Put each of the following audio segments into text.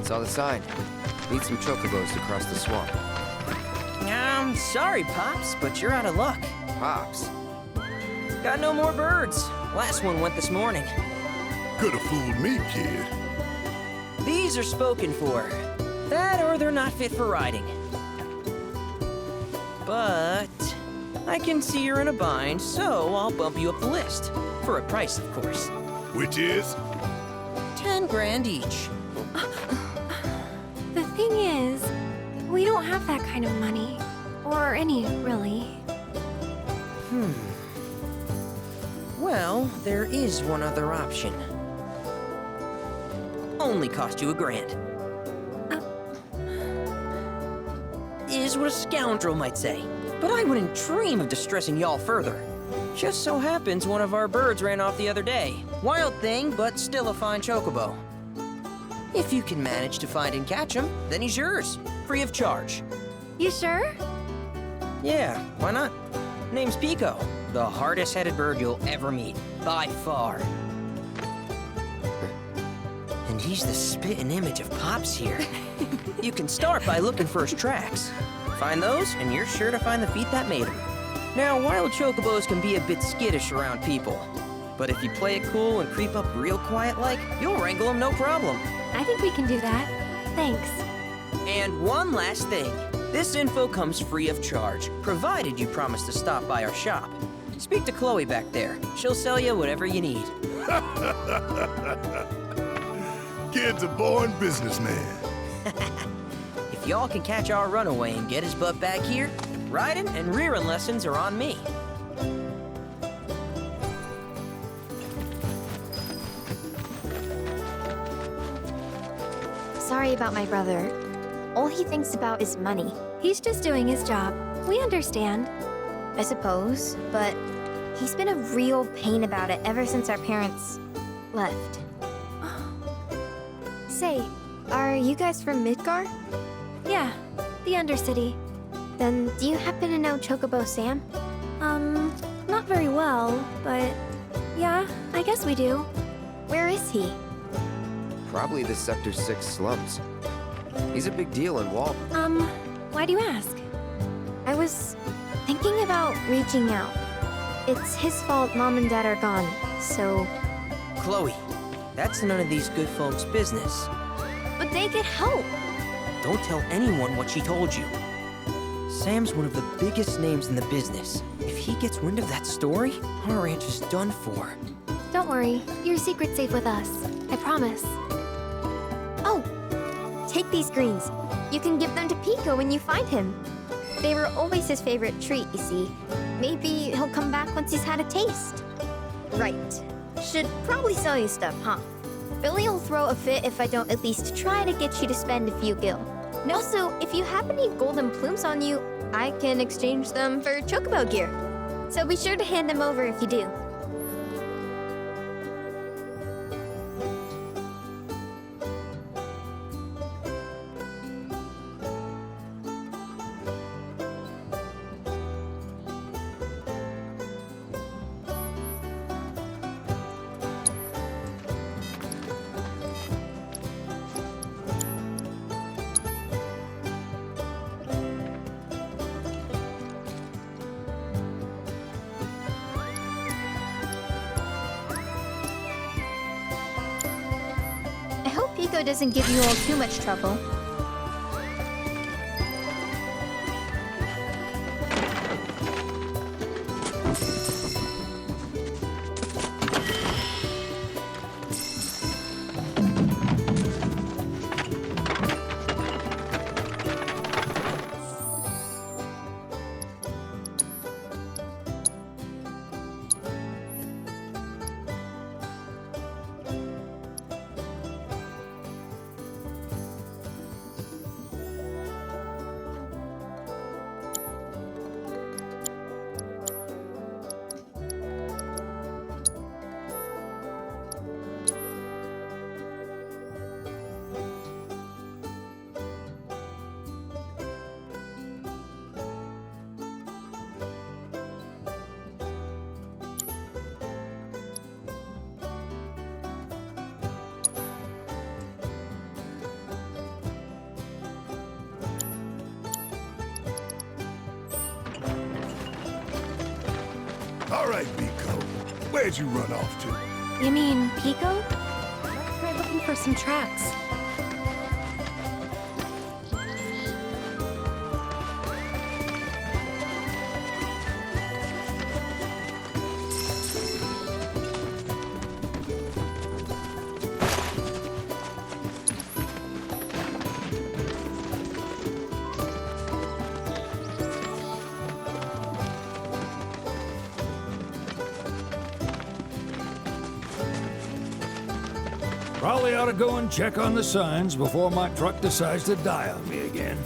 Saw the sign. Need some chocobos to cross the swamp. Sorry, Pops, but you're out of luck. Pops. Got no more birds. Last one went this morning. Could've fooled me, kid. These are spoken for. That or they're not fit for riding. But I can see you're in a bind, so I'll bump you up the list. For a price, of course. Which is? 10 grand each. The thing is, we don't have that kind of money. Or any, really. Well, there is one other option. Only cost you $1,000. Is what a scoundrel might say. But I wouldn't dream of distressing y'all further. Just so happens one of our birds ran off the other day. Wild thing, but still a fine chocobo. If you can manage to find and catch him, then he's yours. Free of charge. You sure? Yeah, why not? Name's Pico, the hardest-headed bird you'll ever meet, by far. And he's the spitting image of Pops here. You can start by looking for his tracks. Find those, and you're sure to find the feet that made him. Now, wild chocobos can be a bit skittish around people. But if you play it cool and creep up real quiet-like, you'll wrangle them no problem. I think we can do that. Thanks. And one last thing. This info comes free of charge, provided you promise to stop by our shop. Speak to Chloe back there. She'll sell you whatever you need. Kid's a born businessman. If y'all can catch our runaway and get his butt back here, riding and rearing lessons are on me. Sorry about my brother. All he thinks about is money. He's just doing his job. We understand. I suppose, but he's been a real pain about it ever since our parents left. Say, are you guys from Midgar? Yeah, the Undercity. Then do you happen to know Chocobo Sam? Not very well, but yeah, I guess we do. Where is he? Probably the Sector 6 slums. He's a big deal in Wall. Why do you ask? I was thinking about reaching out. It's his fault Mom and Dad are gone, so... Chloe, that's none of these good folks' business. But they could help! Don't tell anyone what she told you. Sam's one of the biggest names in the business. If he gets wind of that story, our ranch is done for. Don't worry, your secret's safe with us. I promise. Oh! Take these greens. You can give them to Pico when you find him. They were always his favorite treat, you see. Maybe he'll come back once he's had a taste. Right. Should probably sell you stuff, huh? Billy will throw a fit if I don't at least try to get you to spend a few gil. Also, if you have any golden plumes on you, I can exchange them for chocobo gear. So be sure to hand them over if you do. Pico doesn't give you all too much trouble. All right, Pico. Where'd you run off to? You mean Pico? Let's try looking for some tracks. Probably ought to go and check on the signs before my truck decides to die on me again.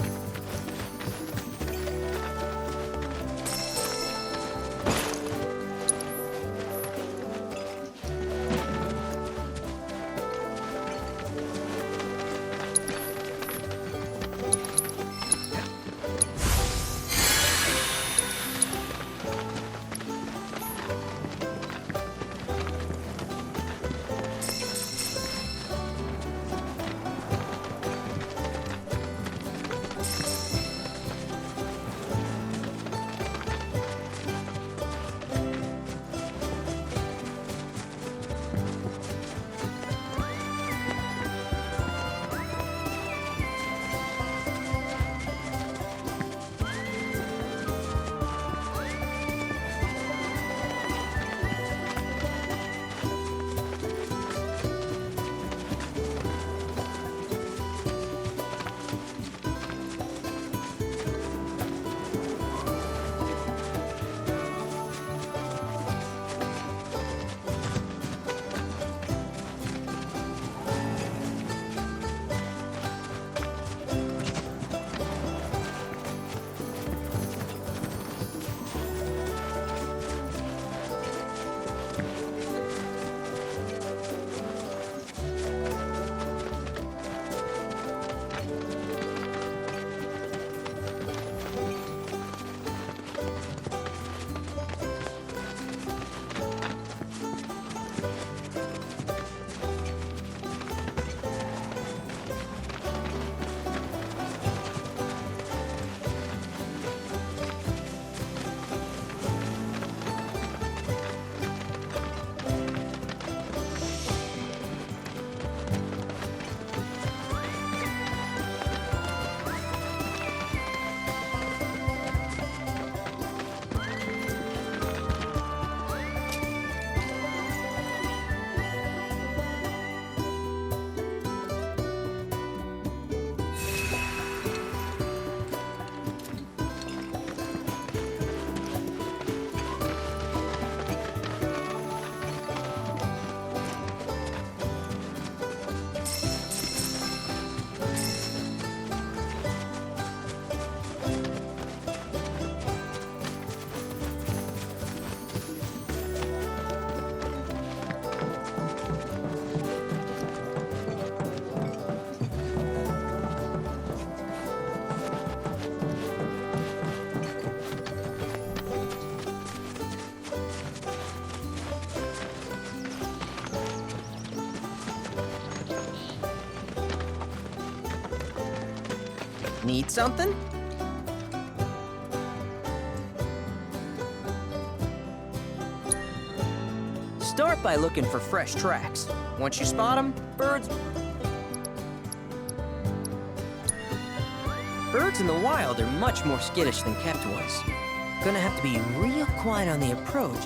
Need something? Start by looking for fresh tracks. Once you spot them, birds in the wild are much more skittish than kept ones. Gonna have to be real quiet on the approach.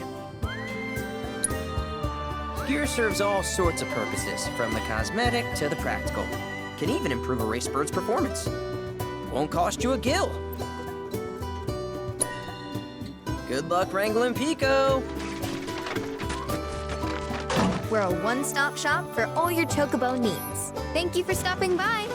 Gear serves all sorts of purposes, from the cosmetic to the practical. Can even improve a race bird's performance. Won't cost you a gill. Good luck wrangling Pico. We're a one-stop shop for all your Chocobo needs. Thank you for stopping by.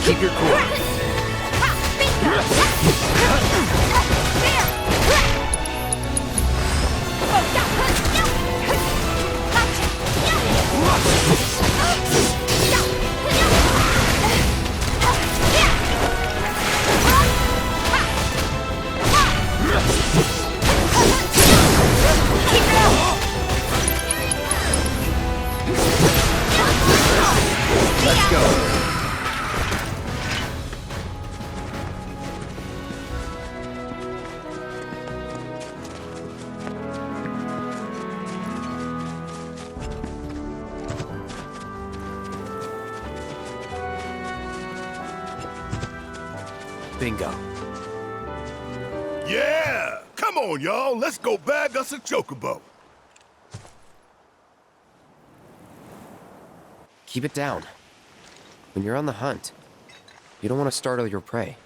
Keep your cool. Let's go. Bingo. Yeah! Come on, y'all. Let's go bag us a chocobo. Keep it down. When you're on the hunt, you don't want to startle your prey.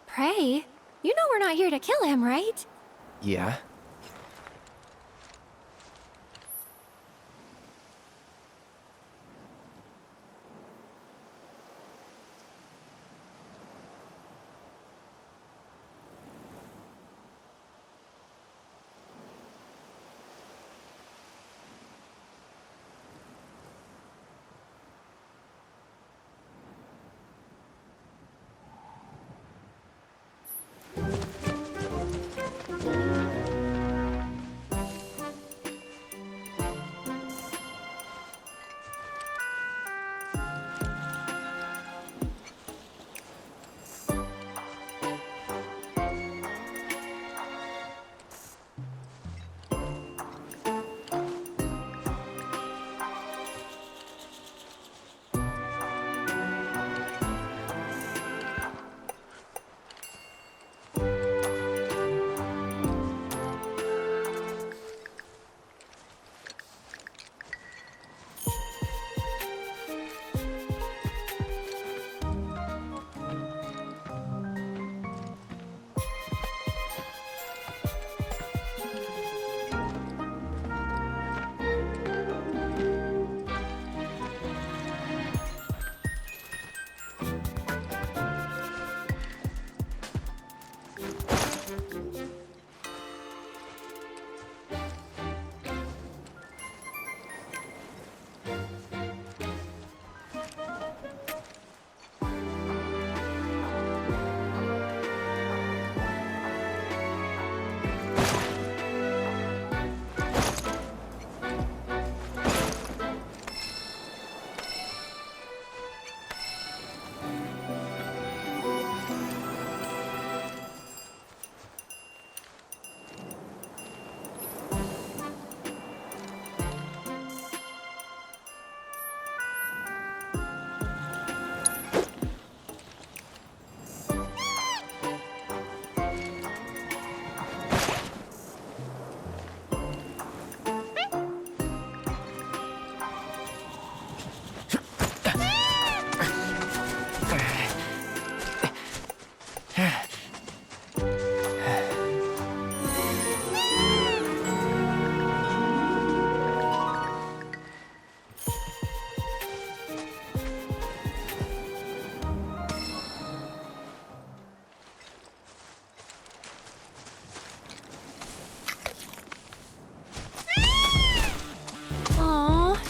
Prey? You know we're not here to kill him, right? Yeah?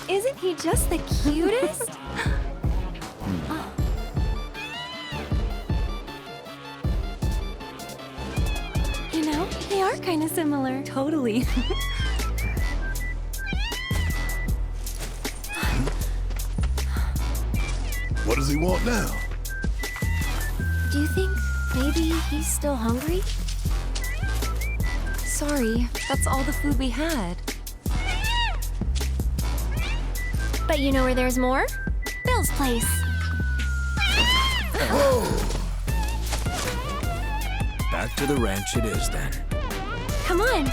Isn't he just the cutest? You know, they are kind of similar. Totally. What does he want now? Do you think maybe he's still hungry? Sorry, that's all the food we had. But you know where there's more? Bill's place. Whoa! Back to the ranch it is then. Come on.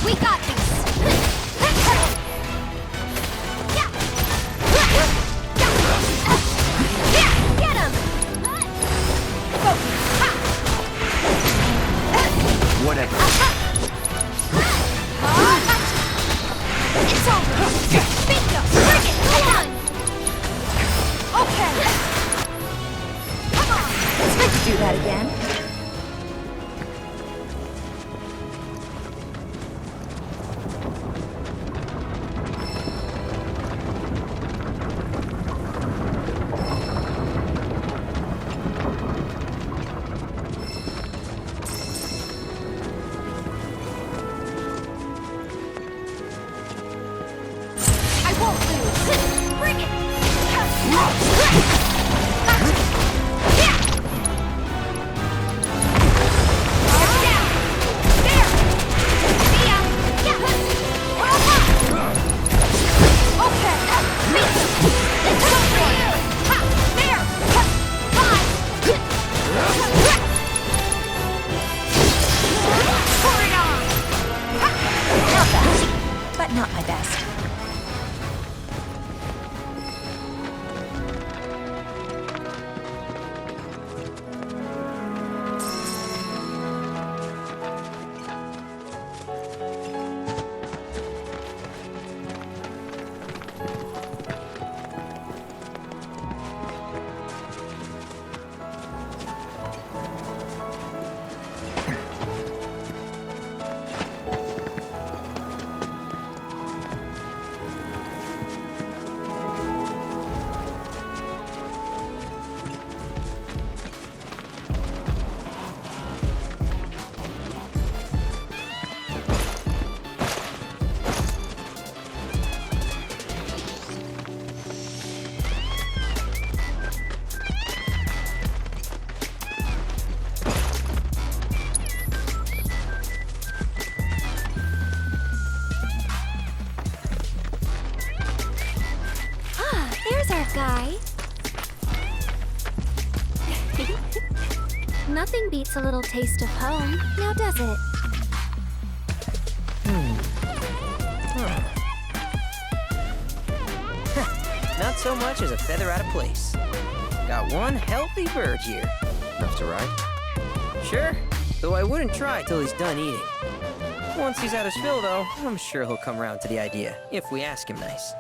We got this! Get him! Whatever. It's over! Bingo! Bring it! Come on! Okay! Come on! It's good to do that again. I won't lose. Bring it! Get down! There! See ya! Okay! Let's go for it! Ha! There! Five! Pour it on! Not bad, but not my best. There's our guy. Nothing beats a little taste of home, now does it? Not so much as a feather out of place. Got one healthy bird here. Enough to ride? Sure, though I wouldn't try till he's done eating. Once he's had his fill, though, I'm sure he'll come around to the idea, if we ask him nice.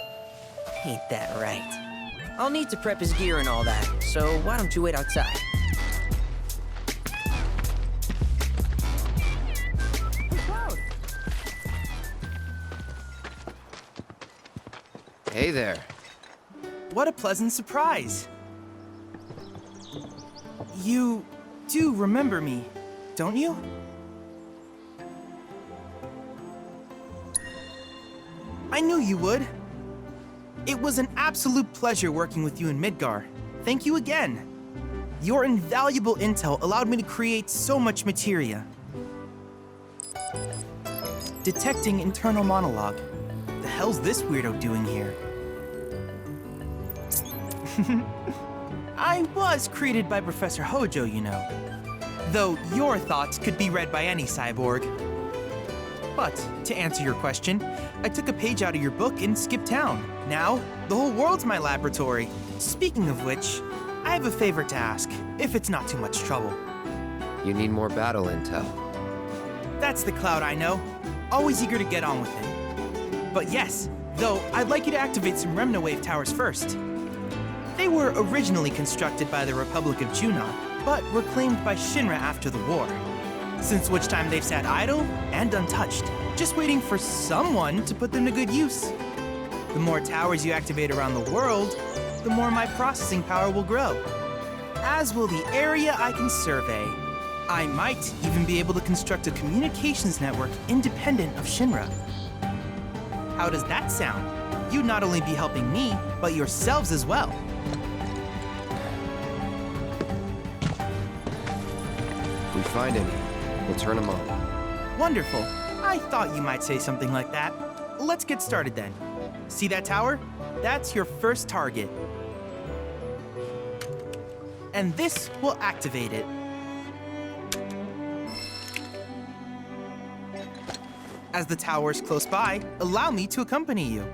Ain't that right? I'll need to prep his gear and all that, so why don't you wait outside? Hey there. What a pleasant surprise! You do remember me, don't you? I knew you would. It was an absolute pleasure working with you in Midgar. Thank you again. Your invaluable intel allowed me to create so much materia. Detecting internal monologue. The hell's this weirdo doing here? I was created by Professor Hojo, you know. Though your thoughts could be read by any cyborg. But, to answer your question, I took a page out of your book and skipped town. Now, the whole world's my laboratory. Speaking of which, I have a favor to ask, if it's not too much trouble. You need more battle intel. That's the Cloud I know. Always eager to get on with it. But yes, though, I'd like you to activate some Remnawave towers first. They were originally constructed by the Republic of Junon, but were claimed by Shinra after the war. Since which time they've sat idle and untouched, just waiting for someone to put them to good use. The more towers you activate around the world, the more my processing power will grow. As will the area I can survey. I might even be able to construct a communications network independent of Shinra. How does that sound? You'd not only be helping me, but yourselves as well. If we find any, we'll turn them on. Wonderful. I thought you might say something like that. Let's get started then. See that tower? That's your first target. And this will activate it. As the tower is close by, allow me to accompany you.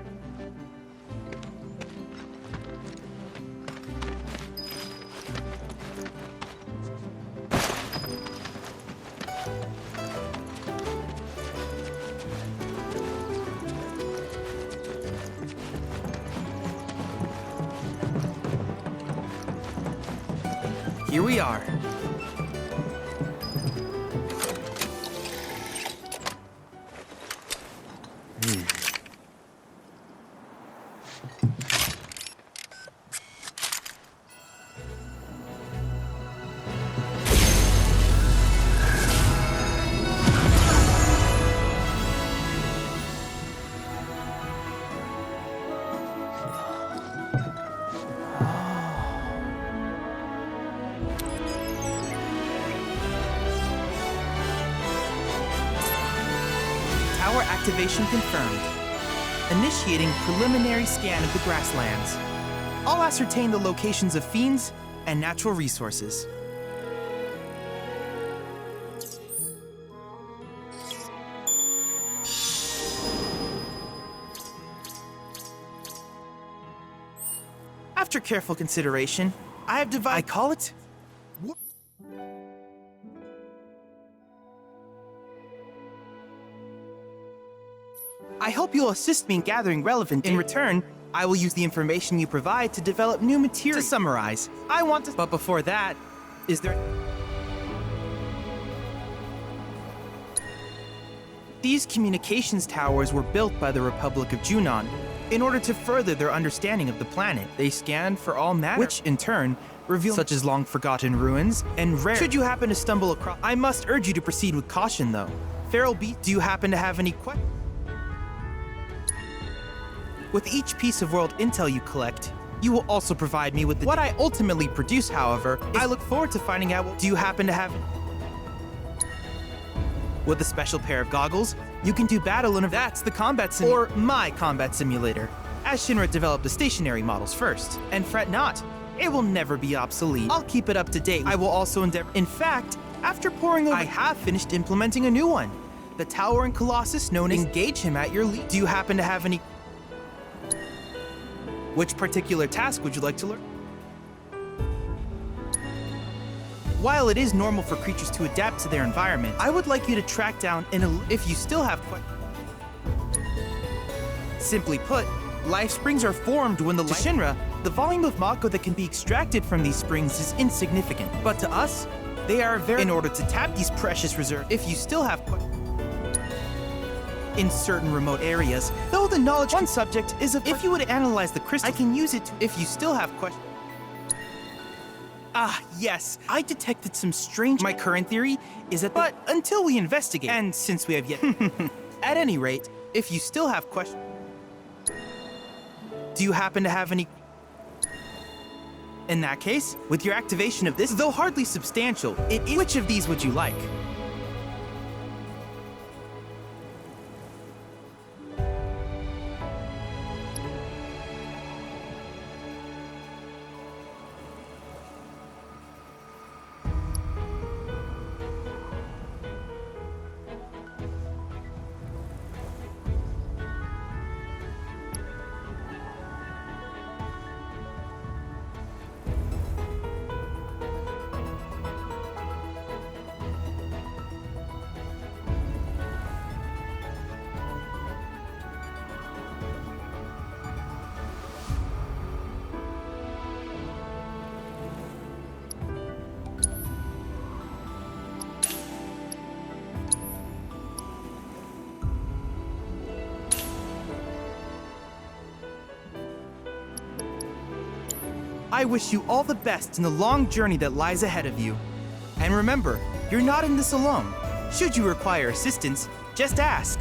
Here we are. Tower activation confirmed. Initiating preliminary scan of the grasslands. I'll ascertain the locations of fiends and natural resources. After careful consideration, I have divided. I call it. I hope you'll assist me in gathering relevant. In return, I will use the information you provide to develop new material. To summarize, I want to. But before that, is there. These communications towers were built by the Republic of Junon in order to further their understanding of the planet. They scanned for all matter, which in turn reveal such as long-forgotten ruins and rare. Should you happen to stumble across, I must urge you to proceed with caution, though. Feral Beast, do you happen to have any questions? With each piece of world intel you collect, you will also provide me with what I ultimately produce, however. I look forward to finding out do you happen to have. With a special pair of goggles, you can do battle in a. That's the combat sim. Or my combat simulator. As Shinra developed the stationary models first. And fret not, it will never be obsolete. I'll keep it up to date. I will also endeavor. In fact, after poring over, I have finished implementing a new one. The Towering Colossus known as. Engage him at your lead. Do you happen to have any. Which particular task would you like to learn? While it is normal for creatures to adapt to their environment, I would like you to track down if you still have Simply put, life springs are formed when to Shinra, the volume of Mako that can be extracted from these springs is insignificant. But to us, they are very. In order to tap these precious reserves, if you still have in certain remote areas, though the knowledge one subject is of. If you would analyze the crystal, I can use it to. If you still have questions. Ah, yes, I detected some strange. My current theory is that. But until we investigate, and since we have yet. At any rate, if you still have questions. Do you happen to have any. In that case, with your activation of this, though hardly substantial, it is. Which of these would you like? I wish you all the best in the long journey that lies ahead of you. And remember, you're not in this alone. Should you require assistance, just ask.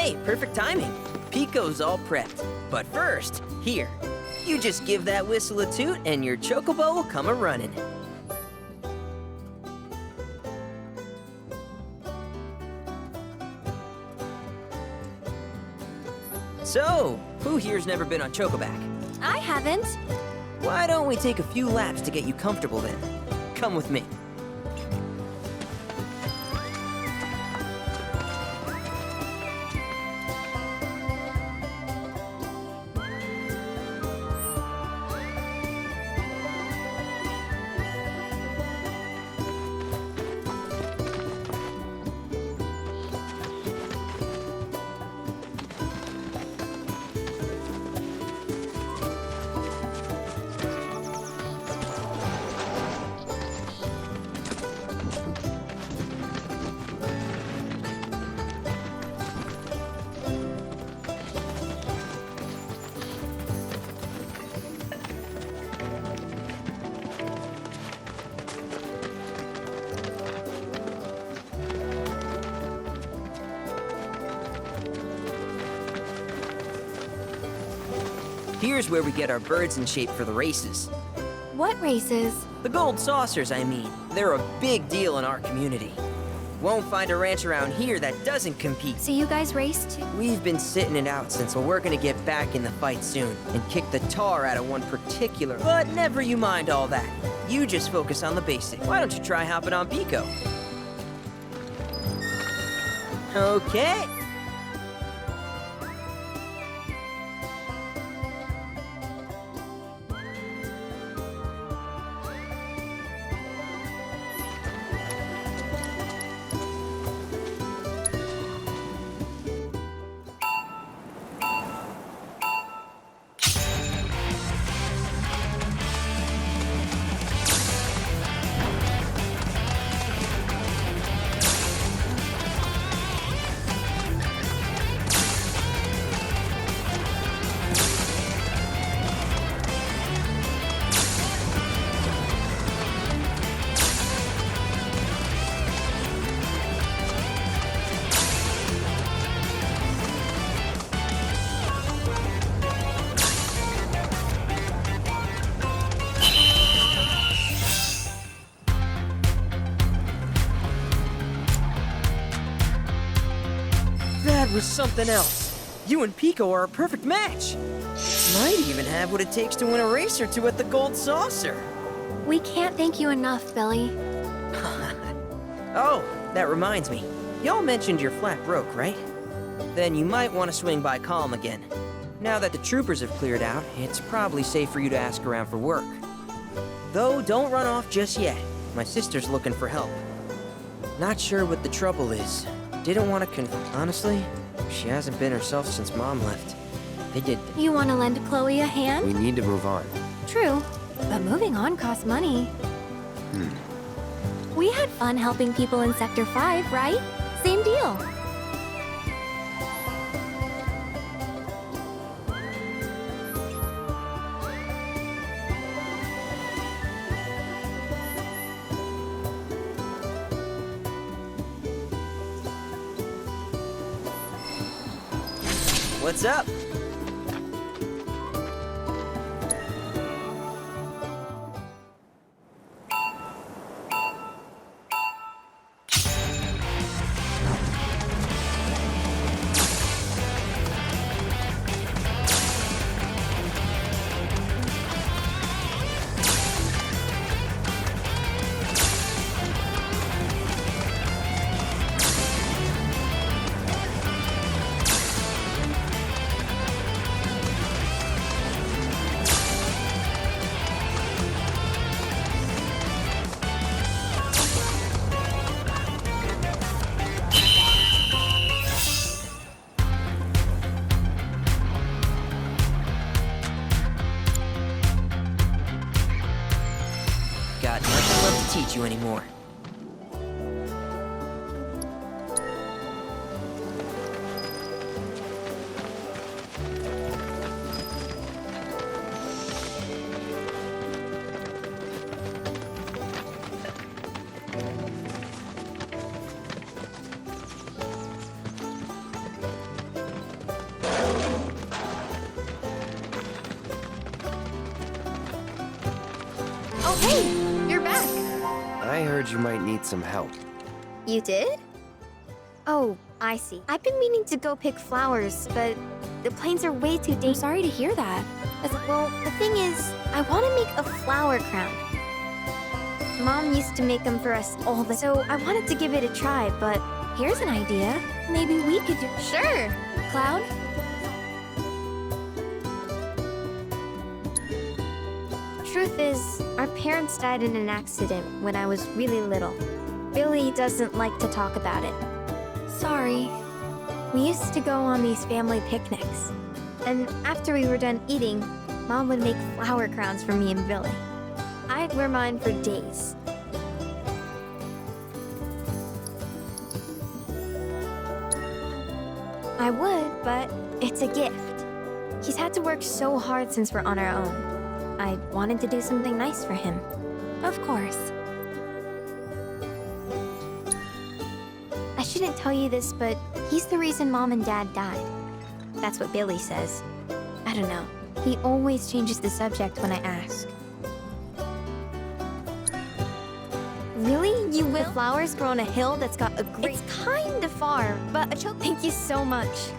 Hey, perfect timing. Pico's all prepped. But first, here, you just give that whistle a toot and your chocobo will come a-running. So, who here's never been on Chocoback? I haven't. Why don't we take a few laps to get you comfortable then? Come with me. Here's where we get our birds in shape for the races. What races? The gold saucers, I mean. They're a big deal in our community. Won't find a ranch around here that doesn't compete. So you guys race too? We've been sitting it out since, well, we're gonna get back in the fight soon and kick the tar out of one particular. But never you mind all that. You just focus on the basics. Why don't you try hopping on Pico? Okay. That was something else. You and Pico are a perfect match. Might even have what it takes to win a race or two at the Gold Saucer. We can't thank you enough, Billy. Oh, that reminds me. Y'all mentioned you're flat broke, right? Then you might want to swing by Calm again. Now that the troopers have cleared out, it's probably safe for you to ask around for work. Though, don't run off just yet. My sister's looking for help. Not sure what the trouble is. Didn't want to honestly, she hasn't been herself since Mom left. They did. You want to lend Chloe a hand? We need to move on. True, but moving on costs money. We had fun helping people in Sector 5, right? Same deal. What's up? Got nothing left to teach you anymore. Hey, you're back. I heard you might need some help. You did? Oh, I see. I've been meaning to go pick flowers, but the planes are way too I'm dangerous. sorry to hear that. Well, the thing is, I want to make a flower crown. Mom used to make them for us all the so I wanted to give it a try, but Here's an idea. Maybe we could do. sure. Cloud? Truth is, our parents died in an accident when I was really little. Billy doesn't like to talk about it. Sorry. We used to go on these family picnics. And after we were done eating, Mom would make flower crowns for me and Billy. I'd wear mine for days. I would, but it's a gift. He's had to work so hard since we're on our own. I wanted to do something nice for him. Of course. I shouldn't tell you this, but he's the reason Mom and Dad died. That's what Billy says. I don't know. He always changes the subject when I ask. Really? You will? The flowers grow on a hill that's got a great... It's kind of far, but thank you so much.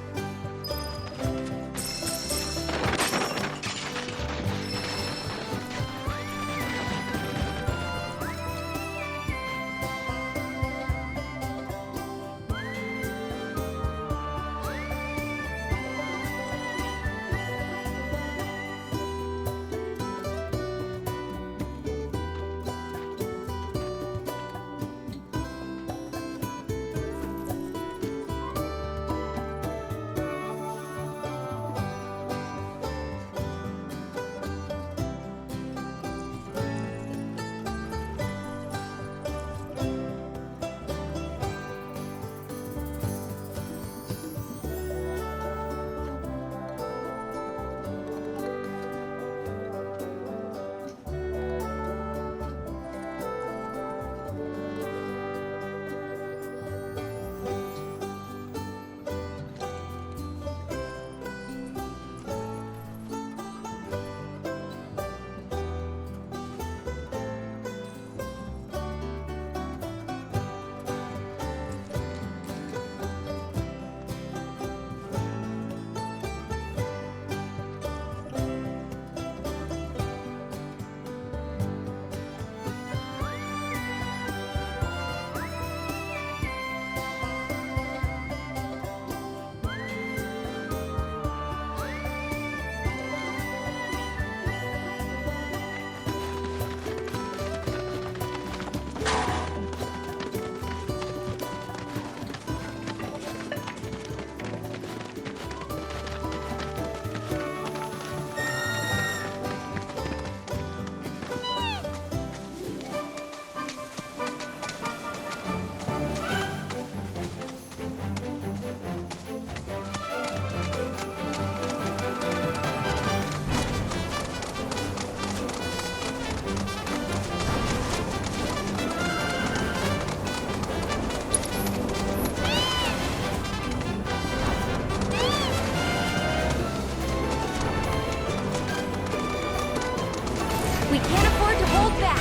We can't afford to hold back.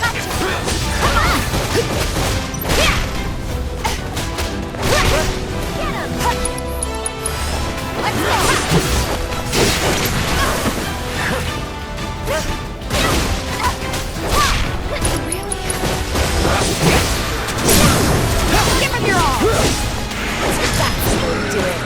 Gotcha. Come on. Yeah. Get him. Let's go. Give him your all. That's how we do it.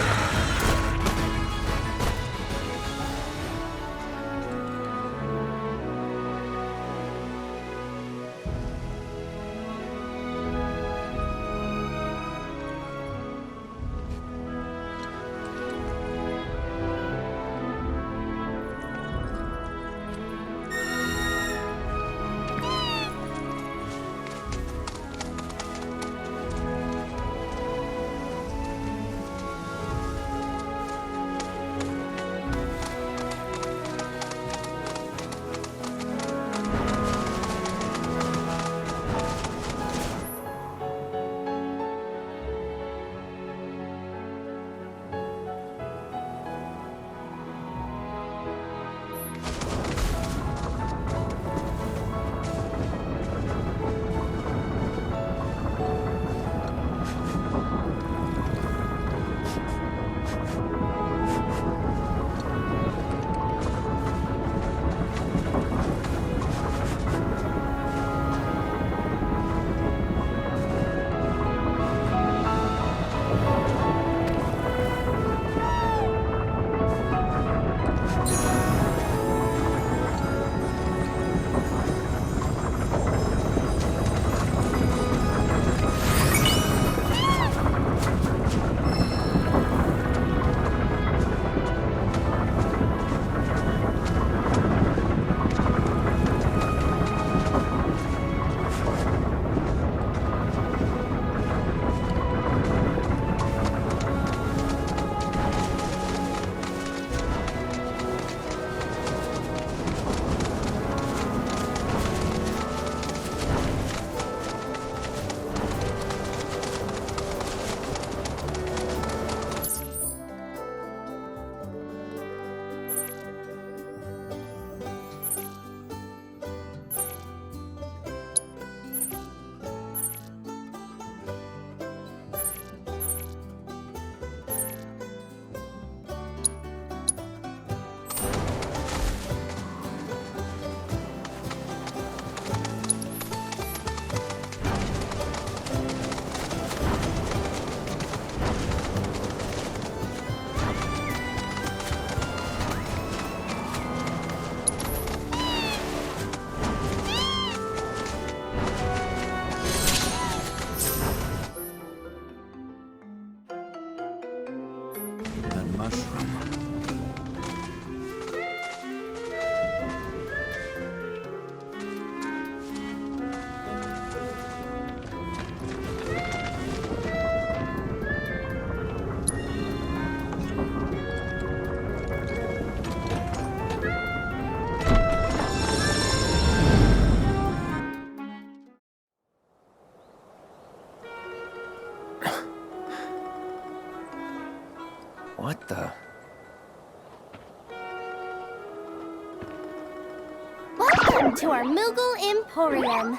Welcome to our Moogle Emporium.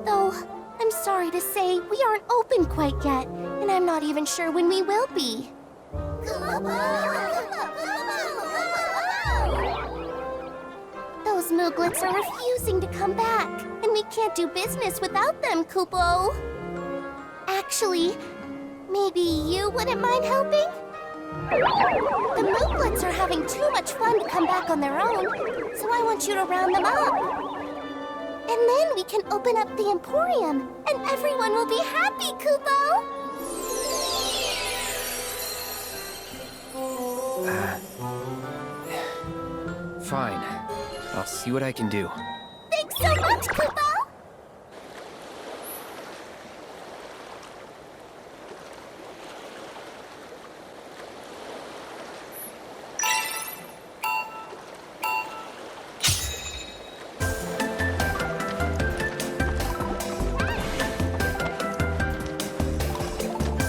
Though, I'm sorry to say, we aren't open quite yet, and I'm not even sure when we will be. Those Mooglets are refusing to come back, and we can't do business without them, Kupo. Actually, maybe you wouldn't mind helping? The Mooglets are having too much fun to come back on their own, so I want you to round them up. And then we can open up the Emporium, and everyone will be happy, Kupo! Fine. I'll see what I can do. Thanks so much, Kupo!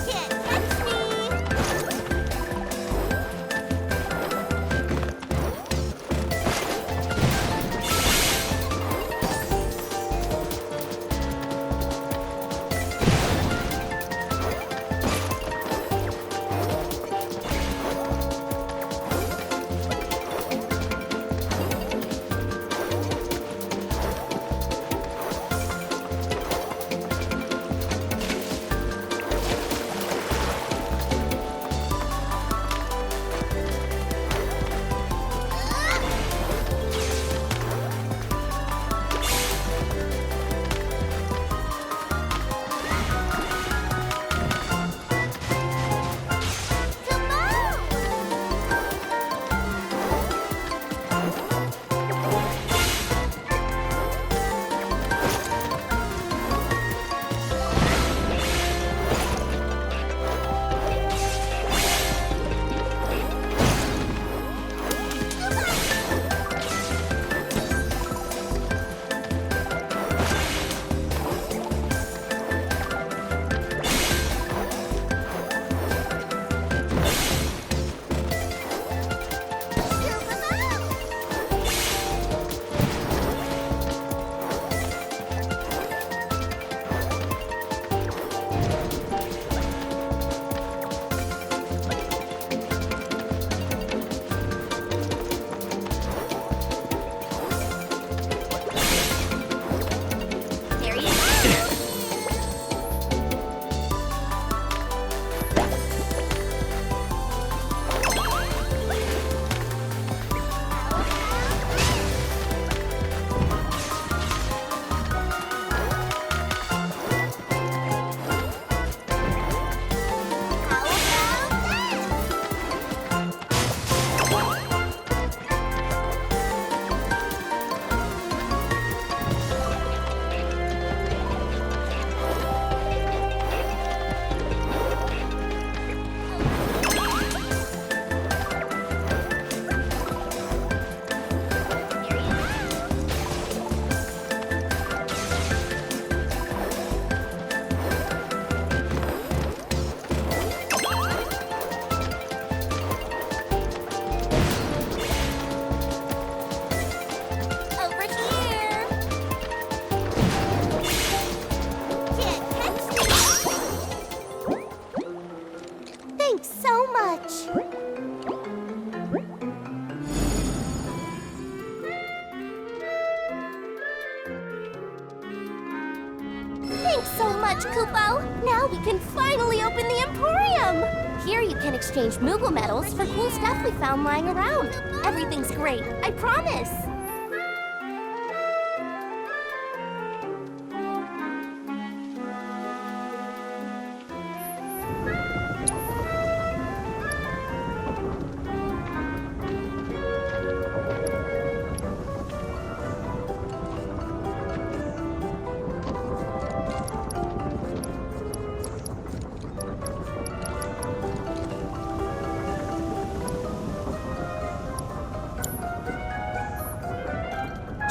Can't catch me! There you go! Over here! Can't catch me! Thanks so much! Thanks so much, Kupo! Now we can finally open the Emporium! Here you can exchange Moogle medals for cool stuff we found lying around. Everything's great, I promise!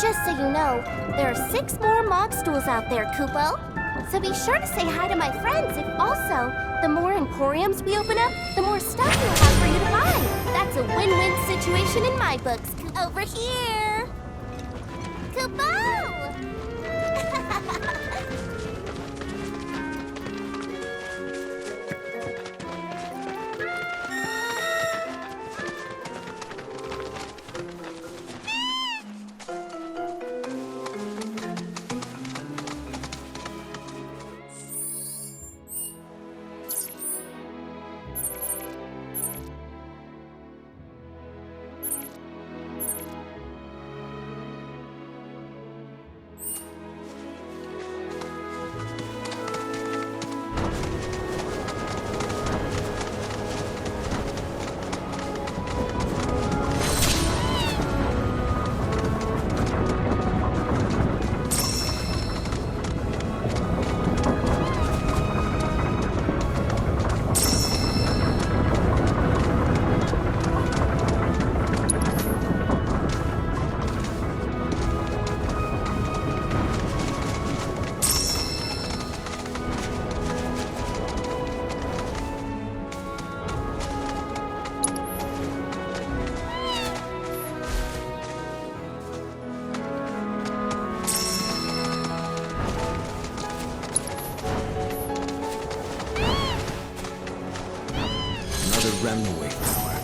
Just so you know, there are 6 more Mog stools out there, Kupo. So be sure to say hi to my friends. If also, the more Emporiums we open up, the more stuff we'll have for you to buy. That's a win-win situation in my books. Over here. Kupo! Another Remnaway tower.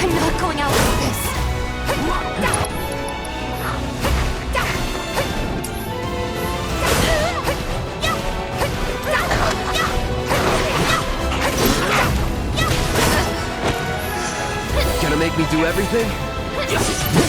I'm not going out like this. Gonna make me do everything?